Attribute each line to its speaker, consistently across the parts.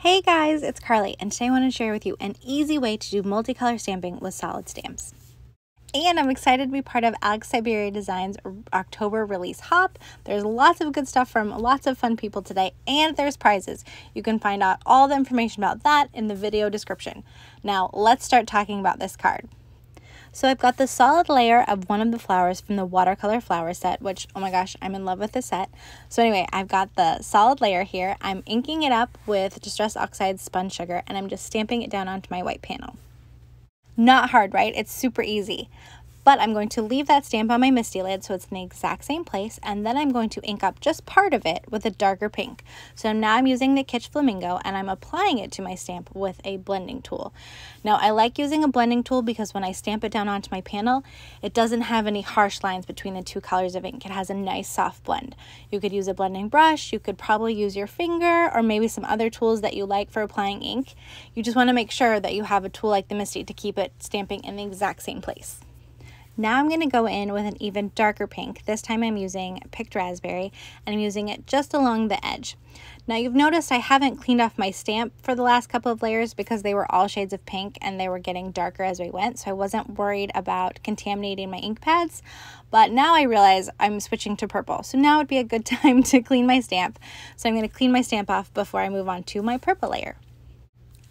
Speaker 1: Hey guys, it's Carly, and today I want to share with you an easy way to do multicolor stamping with solid stamps. And I'm excited to be part of Alex Syberia Designs October release hop. There's lots of good stuff from lots of fun people today, and there's prizes. You can find out all the information about that in the video description. Now, let's start talking about this card. So I've got the solid layer of one of the flowers from the watercolor flower set, which, oh my gosh, I'm in love with this set. So anyway, I've got the solid layer here. I'm inking it up with Distress Oxide spun sugar, and I'm just stamping it down onto my white panel. Not hard, right? It's super easy. But I'm going to leave that stamp on my Misty lid so it's in the exact same place, and then I'm going to ink up just part of it with a darker pink. So now I'm using the Kitsch Flamingo, and I'm applying it to my stamp with a blending tool. Now I like using a blending tool because when I stamp it down onto my panel, it doesn't have any harsh lines between the two colors of ink. It has a nice soft blend. You could use a blending brush, you could probably use your finger, or maybe some other tools that you like for applying ink. You just want to make sure that you have a tool like the Misty to keep it stamping in the exact same place. Now I'm going to go in with an even darker pink. This time I'm using Picked Raspberry, and I'm using it just along the edge. Now you've noticed I haven't cleaned off my stamp for the last couple of layers because they were all shades of pink and they were getting darker as we went, so I wasn't worried about contaminating my ink pads. But now I realize I'm switching to purple, so now would be a good time to clean my stamp. So I'm going to clean my stamp off before I move on to my purple layer.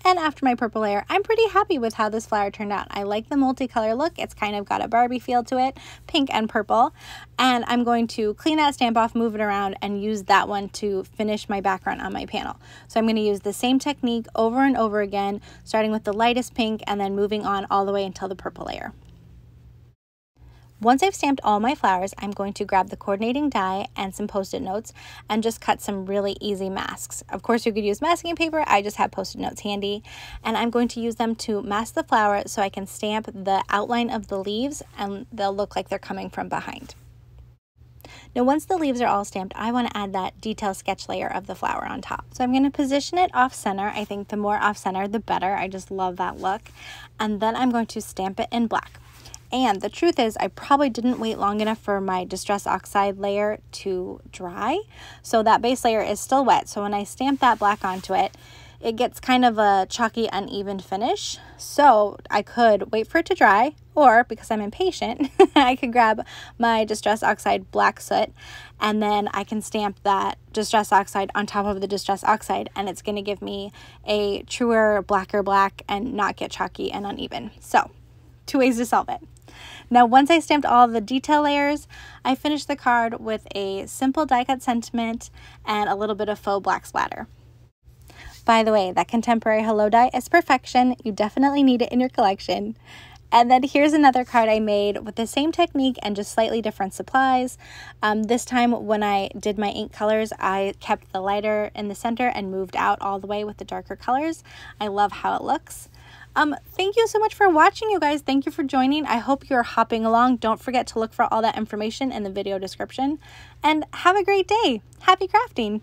Speaker 1: And after my purple layer, I'm pretty happy with how this flower turned out. I like the multicolor look. It's kind of got a Barbie feel to it, pink and purple. And I'm going to clean that stamp off, move it around, and use that one to finish my background on my panel. So I'm going to use the same technique over and over again, starting with the lightest pink and then moving on all the way until the purple layer. Once I've stamped all my flowers, I'm going to grab the coordinating die and some Post-it notes and just cut some really easy masks. Of course, you could use masking paper. I just have Post-it notes handy, and I'm going to use them to mask the flower so I can stamp the outline of the leaves and they'll look like they're coming from behind. Now, once the leaves are all stamped, I want to add that detail sketch layer of the flower on top. So I'm going to position it off center. I think the more off center, the better. I just love that look. And then I'm going to stamp it in black. And the truth is, I probably didn't wait long enough for my Distress Oxide layer to dry. So that base layer is still wet. So when I stamp that black onto it, it gets kind of a chalky, uneven finish. So I could wait for it to dry, or because I'm impatient, I could grab my Distress Oxide black soot, and then I can stamp that Distress Oxide on top of the Distress Oxide, and it's going to give me a truer, blacker black and not get chalky and uneven. So, two ways to solve it. Now, once I stamped all the detail layers, I finished the card with a simple die cut sentiment and a little bit of faux black splatter. By the way, that contemporary hello die is perfection. You definitely need it in your collection. And then here's another card I made with the same technique and just slightly different supplies. This time when I did my ink colors, I kept the lighter in the center and moved out all the way with the darker colors. I love how it looks. Thank you so much for watching, you guys. Thank you for joining. I hope you're hopping along. Don't forget to look for all that information in the video description. And have a great day. Happy crafting.